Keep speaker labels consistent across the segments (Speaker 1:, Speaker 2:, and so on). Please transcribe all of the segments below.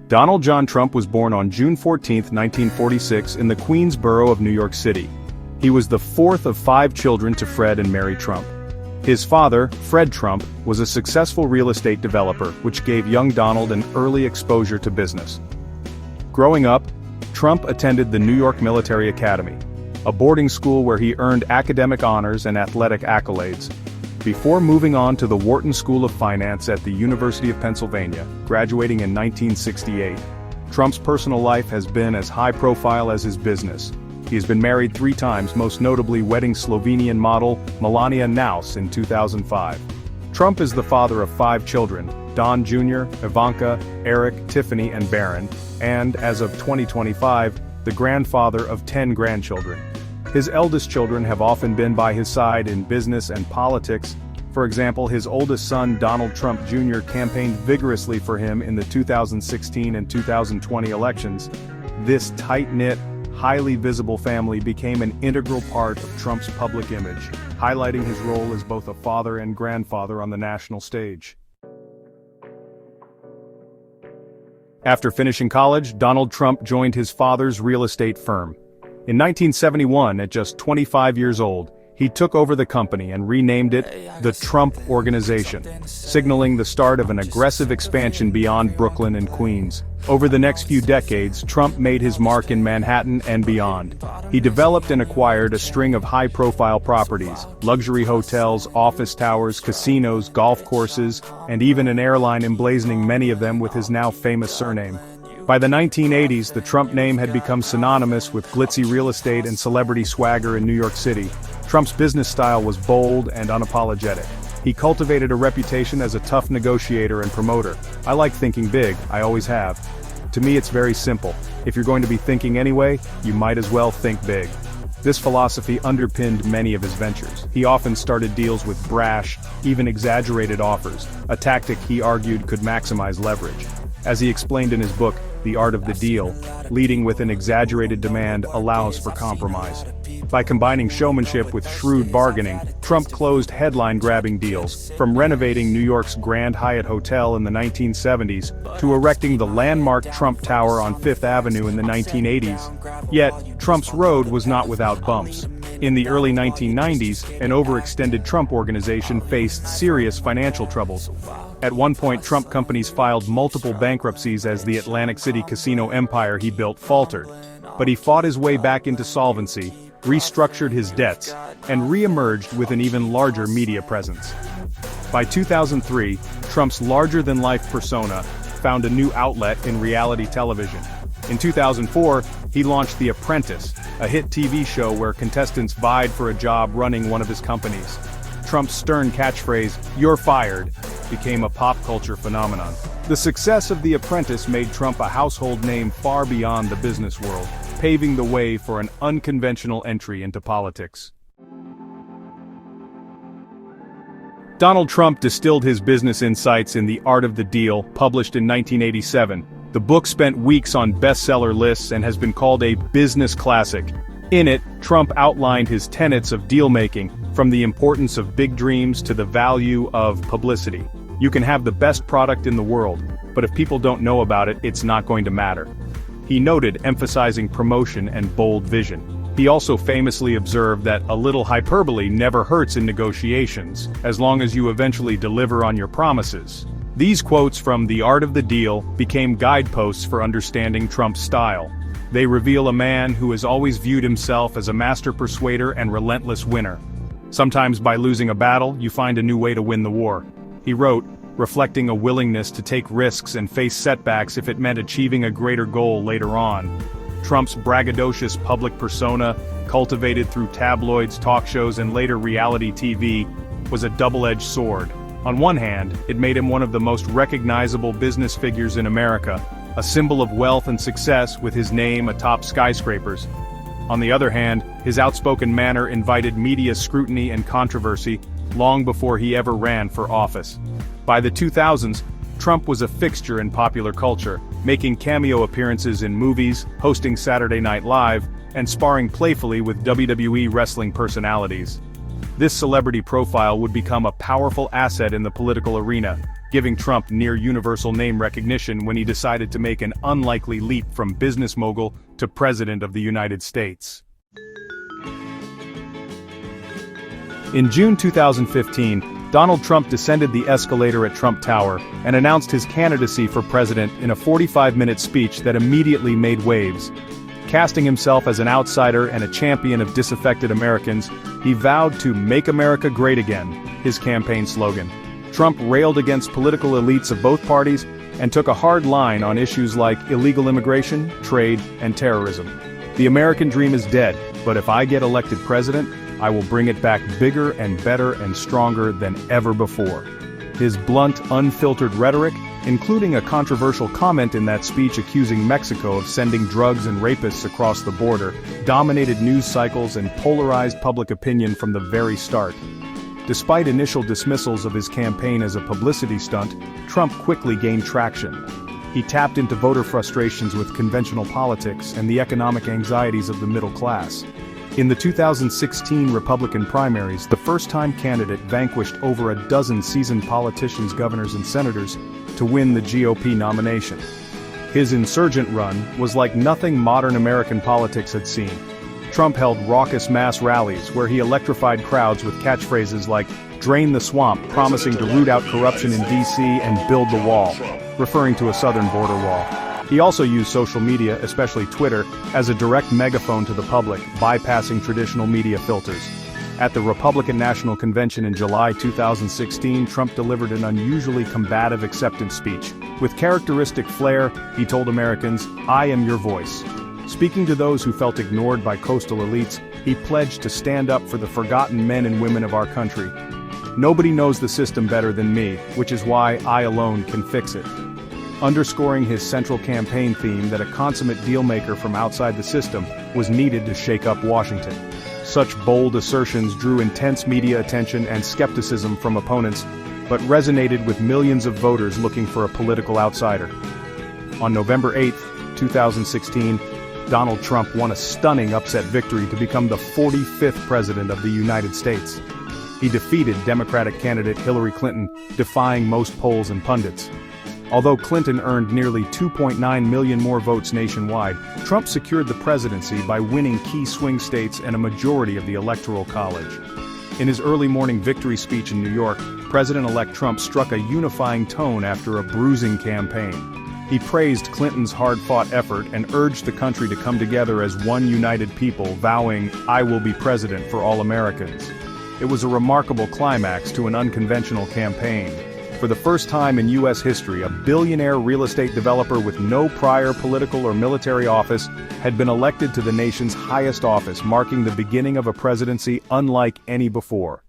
Speaker 1: Donald John Trump was born on June 14, 1946 in the Queens borough of New York City. He was the fourth of 5 children to Fred and Mary Trump. His father, Fred Trump, was a successful real estate developer, which gave young Donald an early exposure to business. Growing up, Trump attended the New York Military Academy, a boarding school where he earned academic honors and athletic accolades, before moving on to the Wharton School of Finance at the University of Pennsylvania, graduating in 1968. Trump's personal life has been as high-profile as his business. He has been married 3 times, most notably wedding Slovenian model Melania Naus in 2005. Trump is the father of 5 children, Don Jr., Ivanka, Eric, Tiffany, and Barron, and, as of 2025, the grandfather of 10 grandchildren. His eldest children have often been by his side in business and politics. For example, his oldest son, Donald Trump Jr., campaigned vigorously for him in the 2016 and 2020 elections. This tight-knit, highly visible family became an integral part of Trump's public image, highlighting his role as both a father and grandfather on the national stage. After finishing college, Donald Trump joined his father's real estate firm. In 1971, at just 25 years old, he took over the company and renamed it the Trump Organization, signaling the start of an aggressive expansion beyond Brooklyn and Queens. Over the next few decades, Trump made his mark in Manhattan and beyond. He developed and acquired a string of high-profile properties, luxury hotels, office towers, casinos, golf courses, and even an airline emblazoning many of them with his now famous surname. By the 1980s, the Trump name had become synonymous with glitzy real estate and celebrity swagger in New York City. Trump's business style was bold and unapologetic. He cultivated a reputation as a tough negotiator and promoter. I like thinking big, I always have. To me, it's very simple. If you're going to be thinking anyway, you might as well think big. This philosophy underpinned many of his ventures. He often started deals with brash, even exaggerated offers, a tactic he argued could maximize leverage. As he explained in his book, The Art of the Deal, leading with an exaggerated demand allows for compromise. By combining showmanship with shrewd bargaining, Trump closed headline-grabbing deals, from renovating New York's Grand Hyatt Hotel in the 1970s to erecting the landmark Trump Tower on Fifth Avenue in the 1980s. Yet, Trump's road was not without bumps. In the early 1990s, an overextended Trump organization faced serious financial troubles. At one point, Trump companies filed multiple bankruptcies as the Atlantic City casino empire he built faltered. But he fought his way back into solvency, restructured his debts, and re-emerged with an even larger media presence. By 2003, Trump's larger-than-life persona found a new outlet in reality television. In 2004, he launched The Apprentice, a hit TV show where contestants vied for a job running one of his companies. Trump's stern catchphrase, "You're fired," became a pop culture phenomenon. The success of The Apprentice made Trump a household name far beyond the business world, paving the way for an unconventional entry into politics. Donald Trump distilled his business insights in The Art of the Deal, published in 1987. The book spent weeks on bestseller lists and has been called a business classic. In it, Trump outlined his tenets of deal-making, from the importance of big dreams to the value of publicity. You can have the best product in the world, but if people don't know about it, it's not going to matter. He noted emphasizing promotion and bold vision. He also famously observed that a little hyperbole never hurts in negotiations, as long as you eventually deliver on your promises. These quotes from The Art of the Deal became guideposts for understanding Trump's style. They reveal a man who has always viewed himself as a master persuader and relentless winner. Sometimes by losing a battle, you find a new way to win the war. He wrote, reflecting a willingness to take risks and face setbacks if it meant achieving a greater goal later on. Trump's braggadocious public persona, cultivated through tabloids, talk shows, and later reality TV, was a double-edged sword. On one hand, it made him one of the most recognizable business figures in America, a symbol of wealth and success with his name atop skyscrapers. On the other hand, his outspoken manner invited media scrutiny and controversy long before he ever ran for office. By the 2000s, Trump was a fixture in popular culture, making cameo appearances in movies, hosting Saturday Night Live, and sparring playfully with WWE wrestling personalities. This celebrity profile would become a powerful asset in the political arena, giving Trump near-universal name recognition when he decided to make an unlikely leap from business mogul to President of the United States. In June 2015, Donald Trump descended the escalator at Trump Tower and announced his candidacy for president in a 45-minute speech that immediately made waves. Casting himself as an outsider and a champion of disaffected Americans, he vowed to "Make America Great Again," his campaign slogan. Trump railed against political elites of both parties and took a hard line on issues like illegal immigration, trade, and terrorism. "The American dream is dead, but if I get elected president, I will bring it back bigger and better and stronger than ever before." His blunt, unfiltered rhetoric, including a controversial comment in that speech accusing Mexico of sending drugs and rapists across the border, dominated news cycles and polarized public opinion from the very start. Despite initial dismissals of his campaign as a publicity stunt, Trump quickly gained traction. He tapped into voter frustrations with conventional politics and the economic anxieties of the middle class. In the 2016 Republican primaries, the first-time candidate vanquished over a dozen seasoned politicians, governors, and senators to win the GOP nomination. His insurgent run was like nothing modern American politics had seen. Trump held raucous mass rallies where he electrified crowds with catchphrases like "Drain the swamp," promising to root out corruption in D.C. and build the wall, referring to a southern border wall. He also used social media, especially Twitter, as a direct megaphone to the public, bypassing traditional media filters. At the Republican National Convention in July 2016, Trump delivered an unusually combative acceptance speech. With characteristic flair, he told Americans, "I am your voice." Speaking to those who felt ignored by coastal elites, he pledged to stand up for the forgotten men and women of our country. "Nobody knows the system better than me, which is why I alone can fix it." Underscoring his central campaign theme that a consummate dealmaker from outside the system was needed to shake up Washington. Such bold assertions drew intense media attention and skepticism from opponents, but resonated with millions of voters looking for a political outsider. On November 8, 2016, Donald Trump won a stunning upset victory to become the 45th President of the United States. He defeated Democratic candidate Hillary Clinton, defying most polls and pundits. Although Clinton earned nearly 2.9 million more votes nationwide, Trump secured the presidency by winning key swing states and a majority of the Electoral College. In his early morning victory speech in New York, President-elect Trump struck a unifying tone after a bruising campaign. He praised Clinton's hard-fought effort and urged the country to come together as one united people, vowing, "I will be president for all Americans." It was a remarkable climax to an unconventional campaign. For the first time in U.S. history, a billionaire real estate developer with no prior political or military office had been elected to the nation's highest office, marking the beginning of a presidency unlike any before.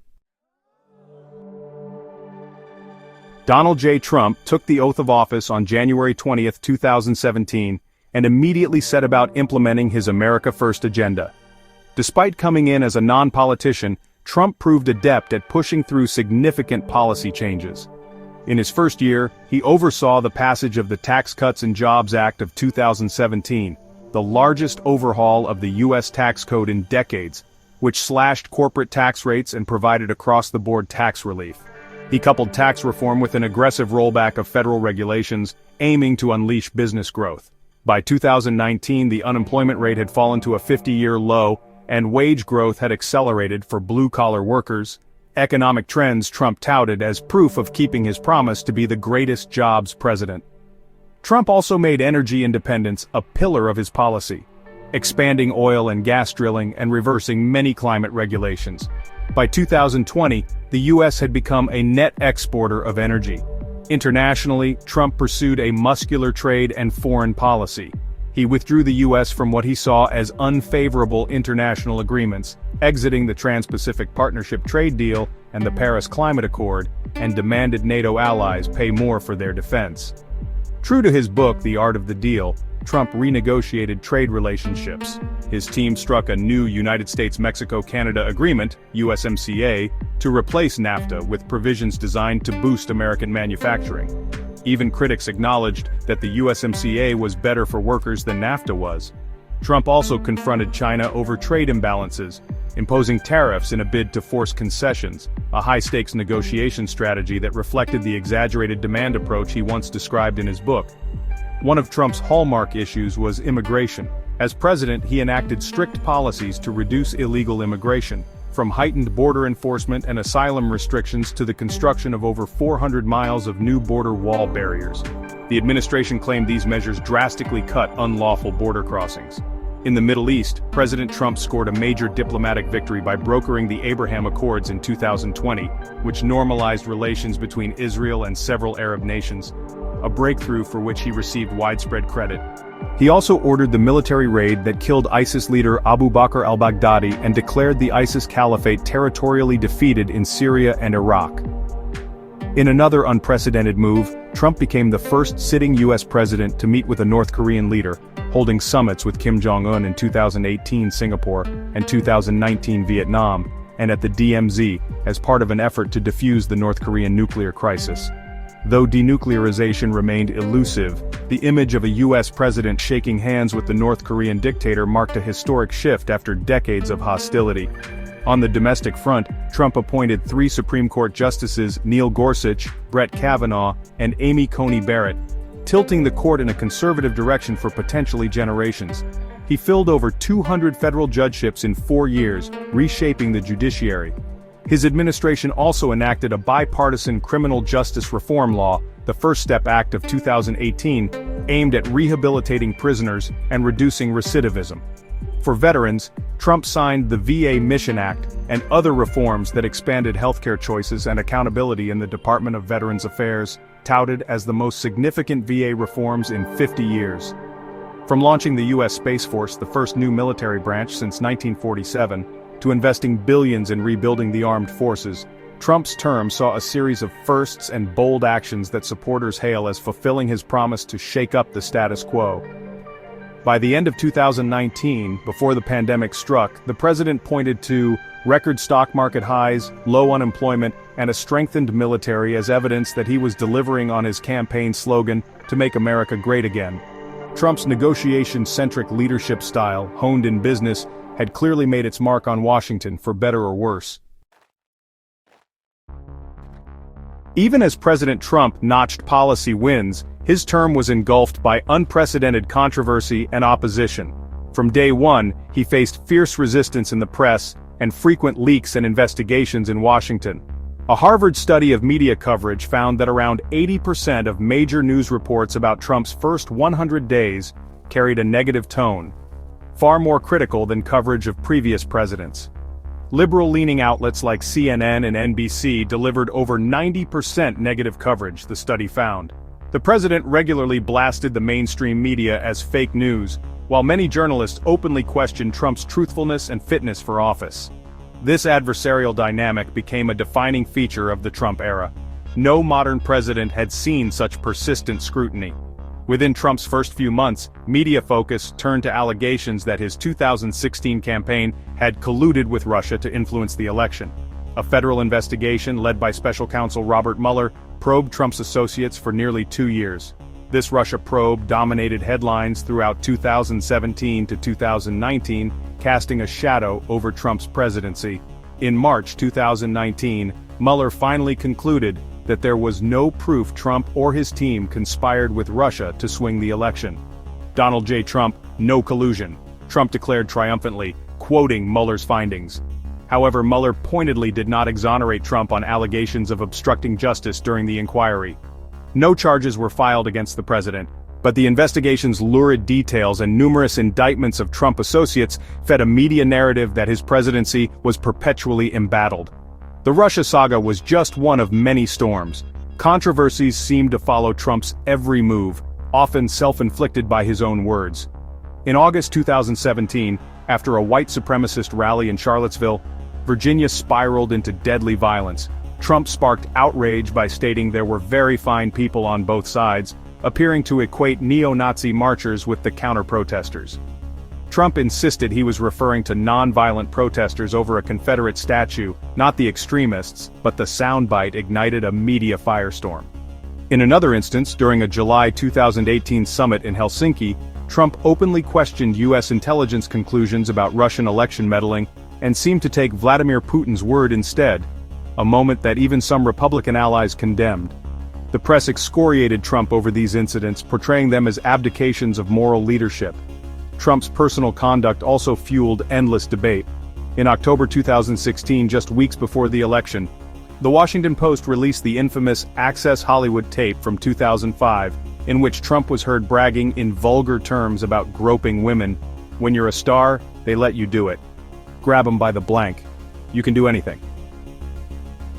Speaker 1: Donald J. Trump took the oath of office on January 20, 2017, and immediately set about implementing his America First agenda. Despite coming in as a non-politician, Trump proved adept at pushing through significant policy changes. In his first year, he oversaw the passage of the Tax Cuts and Jobs Act of 2017, the largest overhaul of the U.S. tax code in decades, which slashed corporate tax rates and provided across-the-board tax relief. He coupled tax reform with an aggressive rollback of federal regulations, aiming to unleash business growth. By 2019, the unemployment rate had fallen to a 50-year low, and wage growth had accelerated for blue-collar workers. Economic trends Trump touted as proof of keeping his promise to be the greatest jobs president. Trump also made energy independence a pillar of his policy, expanding oil and gas drilling and reversing many climate regulations. By 2020, the U.S. had become a net exporter of energy. Internationally, Trump pursued a muscular trade and foreign policy. He withdrew the U.S. from what he saw as unfavorable international agreements, exiting the Trans-Pacific Partnership trade deal and the Paris Climate Accord, and demanded NATO allies pay more for their defense. True to his book, The Art of the Deal, Trump renegotiated trade relationships. His team struck a new United States-Mexico-Canada agreement, USMCA, to replace NAFTA with provisions designed to boost American manufacturing. Even critics acknowledged that the USMCA was better for workers than NAFTA was. Trump also confronted China over trade imbalances, imposing tariffs in a bid to force concessions, a high-stakes negotiation strategy that reflected the exaggerated demand approach he once described in his book. One of Trump's hallmark issues was immigration. As president, he enacted strict policies to reduce illegal immigration, from heightened border enforcement and asylum restrictions to the construction of over 400 miles of new border wall barriers. The administration claimed these measures drastically cut unlawful border crossings. In the Middle East, President Trump scored a major diplomatic victory by brokering the Abraham Accords in 2020, which normalized relations between Israel and several Arab nations, a breakthrough for which he received widespread credit. He also ordered the military raid that killed ISIS leader Abu Bakr al-Baghdadi and declared the ISIS caliphate territorially defeated in Syria and Iraq. In another unprecedented move, Trump became the first sitting U.S. president to meet with a North Korean leader, holding summits with Kim Jong-un in 2018 Singapore and 2019 Vietnam, and at the DMZ, as part of an effort to defuse the North Korean nuclear crisis. Though denuclearization remained elusive, the image of a U.S. president shaking hands with the North Korean dictator marked a historic shift after decades of hostility. On the domestic front, Trump appointed 3 Supreme Court justices, Neil Gorsuch, Brett Kavanaugh, and Amy Coney Barrett, tilting the court in a conservative direction for potentially generations. He filled over 200 federal judgeships in 4 years, reshaping the judiciary. His administration also enacted a bipartisan criminal justice reform law, the First Step Act of 2018, aimed at rehabilitating prisoners and reducing recidivism. For veterans, Trump signed the VA Mission Act and other reforms that expanded healthcare choices and accountability in the Department of Veterans Affairs, touted as the most significant VA reforms in 50 years. From launching the U.S. Space Force, the first new military branch since 1947, to investing billions in rebuilding the armed forces, Trump's term saw a series of firsts and bold actions that supporters hail as fulfilling his promise to shake up the status quo. By the end of 2019, before the pandemic struck, the president pointed to record stock market highs, low unemployment, and a strengthened military as evidence that he was delivering on his campaign slogan, "To Make America Great Again." Trump's negotiation-centric leadership style, honed in business, had clearly made its mark on Washington, for better or worse. Even as President Trump notched policy wins, his term was engulfed by unprecedented controversy and opposition. From day one, he faced fierce resistance in the press and frequent leaks and investigations in Washington. A Harvard study of media coverage found that around 80% of major news reports about Trump's first 100 days carried a negative tone, far more critical than coverage of previous presidents. Liberal-leaning outlets like CNN and NBC delivered over 90% negative coverage, the study found. The president regularly blasted the mainstream media as fake news, while many journalists openly questioned Trump's truthfulness and fitness for office. This adversarial dynamic became a defining feature of the Trump era. No modern president had seen such persistent scrutiny. Within Trump's first few months, media focus turned to allegations that his 2016 campaign had colluded with Russia to influence the election. A federal investigation led by special counsel Robert Mueller probed Trump's associates for nearly 2 years. This Russia probe dominated headlines throughout 2017 to 2019, casting a shadow over Trump's presidency. In March 2019, Mueller finally concluded that there was no proof Trump or his team conspired with Russia to swing the election. Donald J. Trump, no collusion, Trump declared triumphantly, quoting Mueller's findings. However, Mueller pointedly did not exonerate Trump on allegations of obstructing justice during the inquiry. No charges were filed against the president, but the investigation's lurid details and numerous indictments of Trump associates fed a media narrative that his presidency was perpetually embattled. The Russia saga was just one of many storms. Controversies seemed to follow Trump's every move, often self-inflicted by his own words. In August 2017, after a white supremacist rally in Charlottesville, Virginia spiraled into deadly violence. Trump sparked outrage by stating there were very fine people on both sides, appearing to equate neo-Nazi marchers with the counter-protesters. Trump insisted he was referring to non-violent protesters over a Confederate statue, not the extremists, but the soundbite ignited a media firestorm. In another instance, during a July 2018 summit in Helsinki, Trump openly questioned U.S. intelligence conclusions about Russian election meddling and seemed to take Vladimir Putin's word instead, a moment that even some Republican allies condemned. The press excoriated Trump over these incidents, portraying them as abdications of moral leadership. Trump's personal conduct also fueled endless debate. In October 2016, just weeks before the election, The Washington Post released the infamous Access Hollywood tape from 2005, in which Trump was heard bragging in vulgar terms about groping women. When you're a star, they let you do it. Grab 'em by the blank. You can do anything.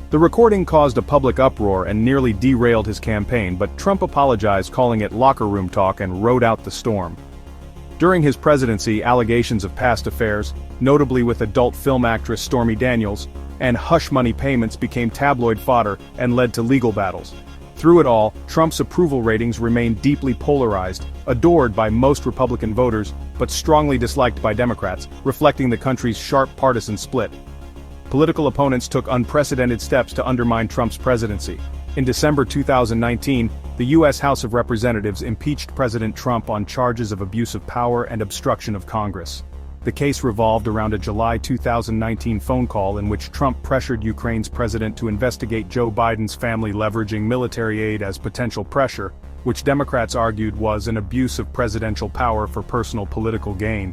Speaker 1: The recording caused a public uproar and nearly derailed his campaign, but Trump apologized, calling it locker room talk, and rode out the storm. During his presidency, allegations of past affairs, notably with adult film actress Stormy Daniels, and hush money payments became tabloid fodder and led to legal battles. Through it all, Trump's approval ratings remained deeply polarized, adored by most Republican voters, but strongly disliked by Democrats, reflecting the country's sharp partisan split. Political opponents took unprecedented steps to undermine Trump's presidency. In December 2019, the U.S. House of Representatives impeached President Trump on charges of abuse of power and obstruction of Congress. The case revolved around a July 2019 phone call in which Trump pressured Ukraine's president to investigate Joe Biden's family, leveraging military aid as potential pressure, which Democrats argued was an abuse of presidential power for personal political gain.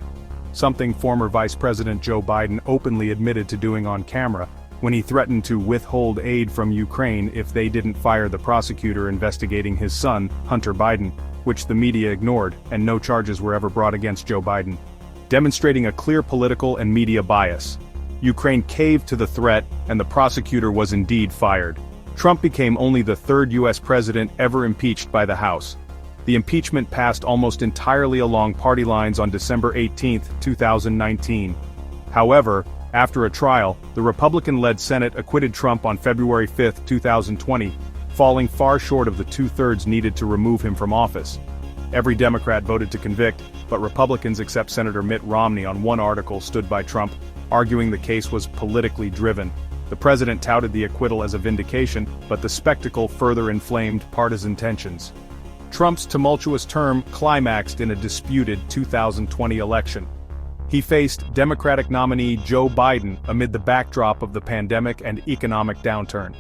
Speaker 1: Something former Vice President Joe Biden openly admitted to doing on camera, when he threatened to withhold aid from Ukraine if they didn't fire the prosecutor investigating his son, Hunter Biden, which the media ignored, and no charges were ever brought against Joe Biden, demonstrating a clear political and media bias. Ukraine caved to the threat, and the prosecutor was indeed fired. Trump became only the third U.S. president ever impeached by the House. The impeachment passed almost entirely along party lines on December 18, 2019. However, after a trial, the Republican-led Senate acquitted Trump on February 5, 2020, falling far short of the two-thirds needed to remove him from office. Every Democrat voted to convict, but Republicans except Senator Mitt Romney on one article stood by Trump, arguing the case was politically driven. The president touted the acquittal as a vindication, but the spectacle further inflamed partisan tensions. Trump's tumultuous term climaxed in a disputed 2020 election. He faced Democratic nominee Joe Biden amid the backdrop of the pandemic and economic downturn.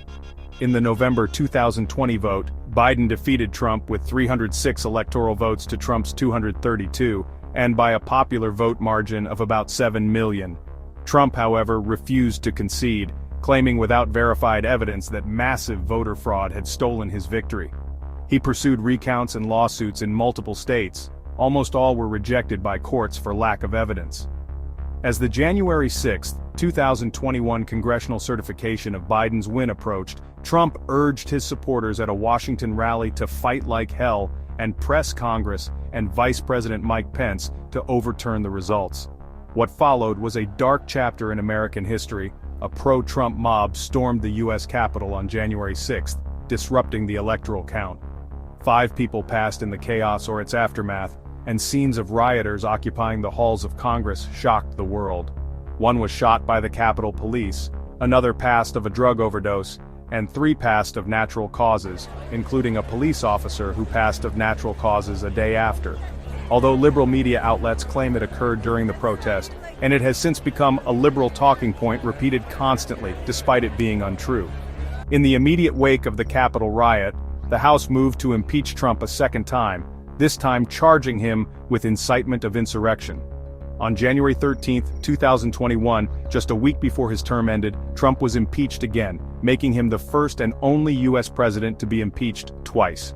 Speaker 1: In the November 2020 vote, Biden defeated Trump with 306 electoral votes to Trump's 232, and by a popular vote margin of about 7 million. Trump, however, refused to concede, claiming without verified evidence that massive voter fraud had stolen his victory. He pursued recounts and lawsuits in multiple states. Almost all were rejected by courts for lack of evidence. As the January 6, 2021 congressional certification of Biden's win approached, Trump urged his supporters at a Washington rally to fight like hell and press Congress and Vice President Mike Pence to overturn the results. What followed was a dark chapter in American history. A pro-Trump mob stormed the U.S. Capitol on January 6, disrupting the electoral count. 5 people passed in the chaos or its aftermath, and scenes of rioters occupying the halls of Congress shocked the world. One was shot by the Capitol Police, another passed of a drug overdose, and 3 passed of natural causes, including a police officer who passed of natural causes a day after. Although liberal media outlets claim it occurred during the protest, and it has since become a liberal talking point repeated constantly, despite it being untrue. In the immediate wake of the Capitol riot, the House moved to impeach Trump a second time, this time charging him with incitement of insurrection. On January 13, 2021, just a week before his term ended, Trump was impeached again, making him the first and only U.S. president to be impeached twice.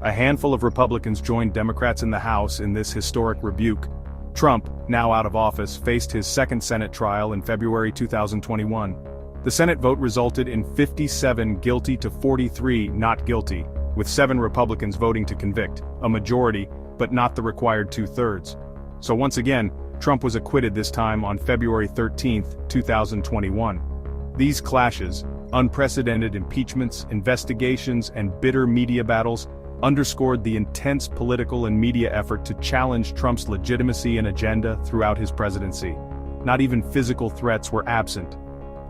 Speaker 1: A handful of Republicans joined Democrats in the House in this historic rebuke. Trump, now out of office, faced his second Senate trial in February 2021. The Senate vote resulted in 57 guilty to 43 not guilty, with 7 Republicans voting to convict, a majority, but not the required two-thirds. So once again, Trump was acquitted, this time on February 13, 2021. These clashes, unprecedented impeachments, investigations, and bitter media battles underscored the intense political and media effort to challenge Trump's legitimacy and agenda throughout his presidency. Not even physical threats were absent.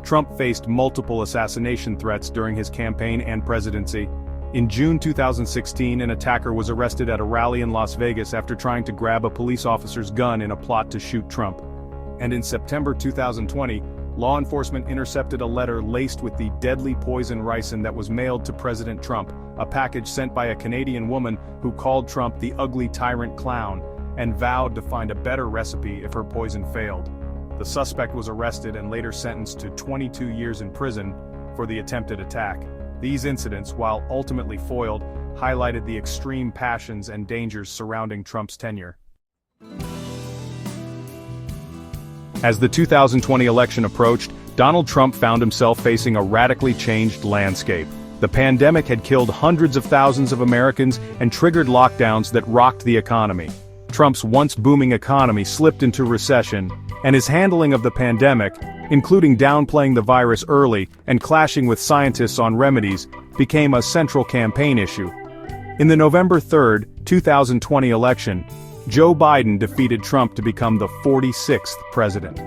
Speaker 1: Trump faced multiple assassination threats during his campaign and presidency, In June 2016, an attacker was arrested at a rally in Las Vegas after trying to grab a police officer's gun in a plot to shoot Trump. And in September 2020, law enforcement intercepted a letter laced with the deadly poison ricin that was mailed to President Trump, a package sent by a Canadian woman who called Trump the ugly tyrant clown, and vowed to find a better recipe if her poison failed. The suspect was arrested and later sentenced to 22 years in prison for the attempted attack. These incidents, while ultimately foiled, highlighted the extreme passions and dangers surrounding Trump's tenure. As the 2020 election approached, Donald Trump found himself facing a radically changed landscape. The pandemic had killed hundreds of thousands of Americans and triggered lockdowns that rocked the economy. Trump's once booming economy slipped into recession, and his handling of the pandemic, including downplaying the virus early and clashing with scientists on remedies, became a central campaign issue. In the November 3, 2020 election, Joe Biden defeated Trump to become the 46th president.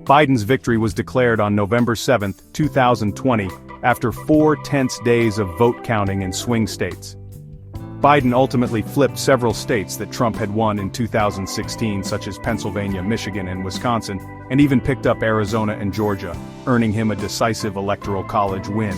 Speaker 1: Biden's victory was declared on November 7, 2020, after 4 tense days of vote counting in swing states. Biden ultimately flipped several states that Trump had won in 2016, such as Pennsylvania, Michigan, and Wisconsin, and even picked up Arizona and Georgia, earning him a decisive electoral college win.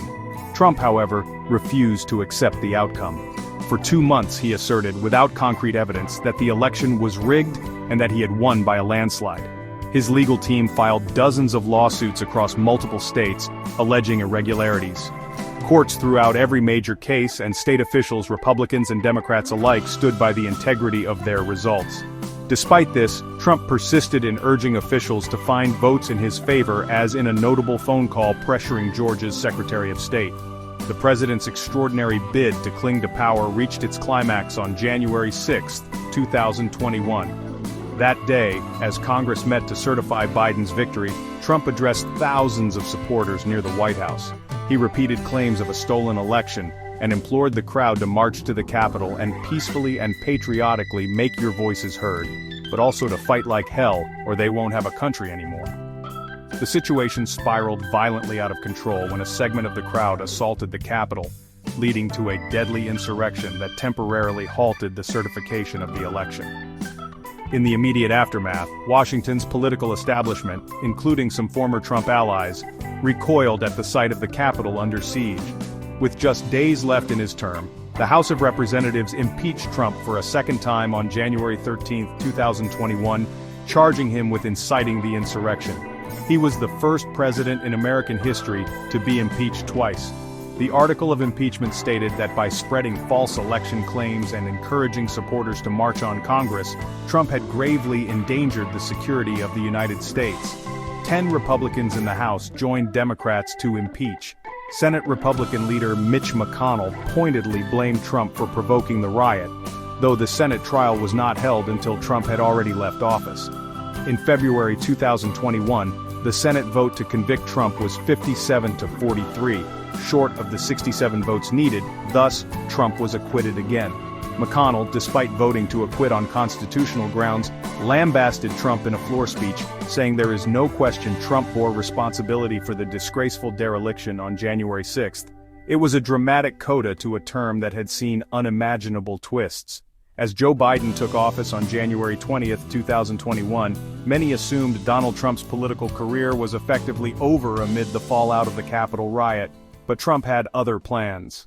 Speaker 1: Trump, however, refused to accept the outcome. For 2 months he asserted, without concrete evidence, that the election was rigged and that he had won by a landslide. His legal team filed dozens of lawsuits across multiple states, alleging irregularities. Courts threw out every major case, and state officials, Republicans and Democrats alike, stood by the integrity of their results. Despite this, Trump persisted in urging officials to find votes in his favor, as in a notable phone call pressuring Georgia's Secretary of State. The president's extraordinary bid to cling to power reached its climax on January 6, 2021. That day, as Congress met to certify Biden's victory, Trump addressed thousands of supporters near the White House. He repeated claims of a stolen election and implored the crowd to march to the Capitol and peacefully and patriotically make your voices heard, but also to fight like hell or they won't have a country anymore. The situation spiraled violently out of control when a segment of the crowd assaulted the Capitol, leading to a deadly insurrection that temporarily halted the certification of the election. In the immediate aftermath, Washington's political establishment, including some former Trump allies, recoiled at the sight of the Capitol under siege. With just days left in his term, the House of Representatives impeached Trump for a second time on January 13, 2021, charging him with inciting the insurrection. He was the first president in American history to be impeached twice. The article of impeachment stated that by spreading false election claims and encouraging supporters to march on Congress, Trump had gravely endangered the security of the United States. 10 Republicans in the House joined Democrats to impeach. Senate Republican leader Mitch McConnell pointedly blamed Trump for provoking the riot, though the Senate trial was not held until Trump had already left office. In February 2021, the Senate vote to convict Trump was 57 to 43, short of the 67 votes needed. Thus, Trump was acquitted again. McConnell, despite voting to acquit on constitutional grounds, lambasted Trump in a floor speech, saying there is no question Trump bore responsibility for the disgraceful dereliction on January 6th. It was a dramatic coda to a term that had seen unimaginable twists. As Joe Biden took office on January 20, 2021, many assumed Donald Trump's political career was effectively over amid the fallout of the Capitol riot, but Trump had other plans.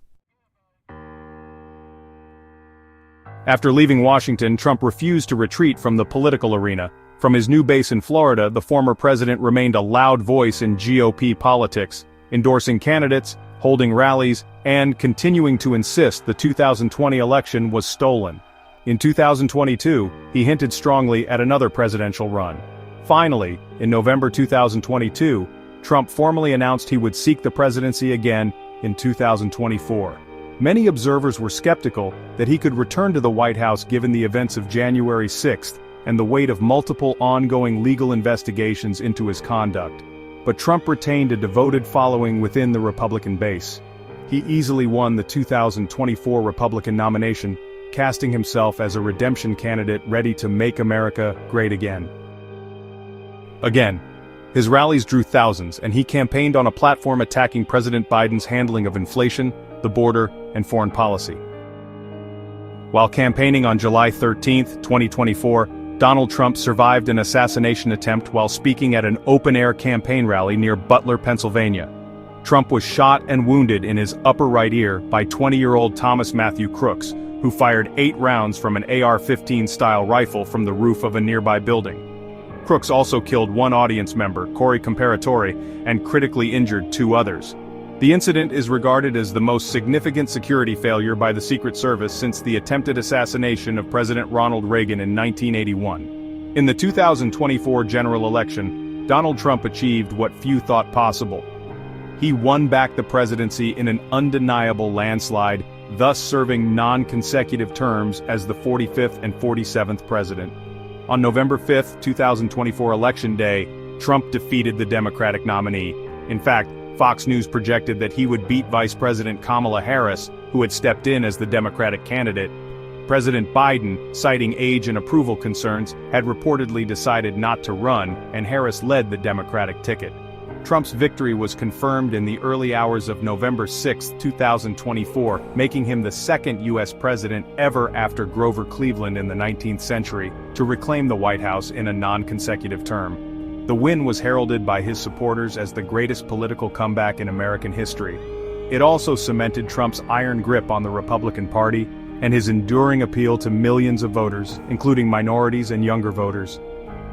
Speaker 1: After leaving Washington, Trump refused to retreat from the political arena. From his new base in Florida, the former president remained a loud voice in GOP politics, endorsing candidates, holding rallies, and continuing to insist the 2020 election was stolen. In 2022, he hinted strongly at another presidential run. Finally, in November 2022, Trump formally announced he would seek the presidency again in 2024. Many observers were skeptical that he could return to the White House given the events of January 6th and the weight of multiple ongoing legal investigations into his conduct. But Trump retained a devoted following within the Republican base. He easily won the 2024 Republican nomination, casting himself as a redemption candidate ready to make America great again. His rallies drew thousands, and he campaigned on a platform attacking President Biden's handling of inflation, the border, and foreign policy. While campaigning on July 13, 2024, Donald Trump survived an assassination attempt while speaking at an open-air campaign rally near Butler, Pennsylvania. Trump was shot and wounded in his upper right ear by 20-year-old Thomas Matthew Crooks, who fired 8 rounds from an AR-15 style rifle from the roof of a nearby building. Crooks also killed one audience member, Corey Comparatore, and critically injured 2 others. The incident is regarded as the most significant security failure by the Secret Service since the attempted assassination of President Ronald Reagan in 1981. In the 2024 general election, Donald Trump achieved what few thought possible. He won back the presidency in an undeniable landslide, thus serving non-consecutive terms as the 45th and 47th president. On November 5, 2024 Election Day, Trump defeated the Democratic nominee. In fact, Fox News projected that he would beat Vice President Kamala Harris, who had stepped in as the Democratic candidate. President Biden, citing age and approval concerns, had reportedly decided not to run, and Harris led the Democratic ticket. Trump's victory was confirmed in the early hours of November 6, 2024, making him the second U.S. president ever after Grover Cleveland in the 19th century to reclaim the White House in a non-consecutive term. The win was heralded by his supporters as the greatest political comeback in American history. It also cemented Trump's iron grip on the Republican Party and his enduring appeal to millions of voters, including minorities and younger voters.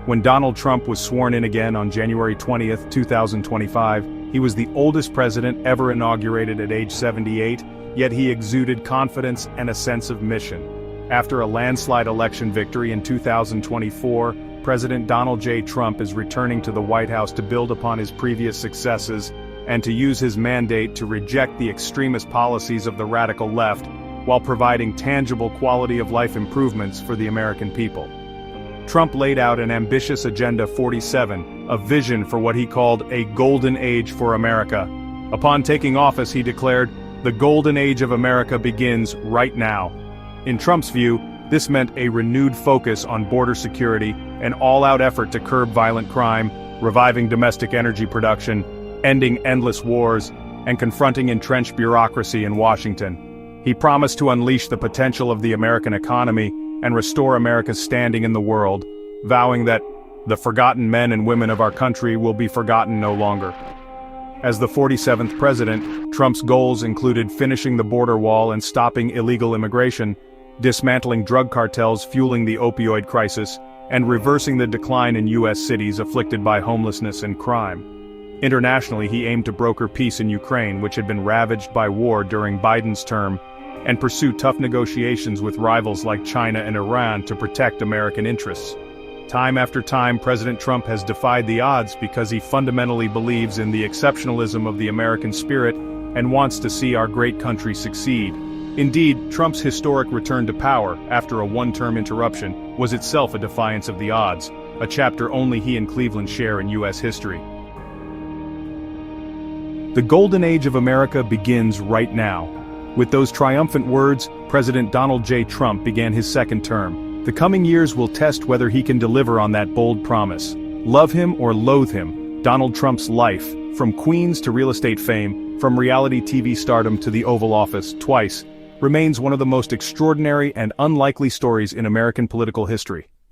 Speaker 1: When Donald Trump was sworn in again on January 20, 2025, he was the oldest president ever inaugurated at age 78, yet he exuded confidence and a sense of mission. After a landslide election victory in 2024, President Donald J. Trump is returning to the White House to build upon his previous successes and to use his mandate to reject the extremist policies of the radical left while providing tangible quality-of-life improvements for the American people. Trump laid out an ambitious Agenda 47, a vision for what he called a golden age for America. Upon taking office, he declared, "The golden age of America begins right now." In Trump's view, this meant a renewed focus on border security, an all-out effort to curb violent crime, reviving domestic energy production, ending endless wars, and confronting entrenched bureaucracy in Washington. He promised to unleash the potential of the American economy and restore America's standing in the world, vowing that the forgotten men and women of our country will be forgotten no longer. As the 47th president, Trump's goals included finishing the border wall and stopping illegal immigration, dismantling drug cartels fueling the opioid crisis, and reversing the decline in U.S. cities afflicted by homelessness and crime. Internationally, he aimed to broker peace in Ukraine, which had been ravaged by war during Biden's term, and pursue tough negotiations with rivals like China and Iran to protect American interests. Time after time, President Trump has defied the odds because he fundamentally believes in the exceptionalism of the American spirit and wants to see our great country succeed. Indeed, Trump's historic return to power, after a one-term interruption, was itself a defiance of the odds, a chapter only he and Cleveland share in U.S. history. The golden age of America begins right now. With those triumphant words, President Donald J. Trump began his second term. The coming years will test whether he can deliver on that bold promise. Love him or loathe him, Donald Trump's life, from Queens to real estate fame, from reality TV stardom to the Oval Office, twice, remains one of the most extraordinary and unlikely stories in American political history.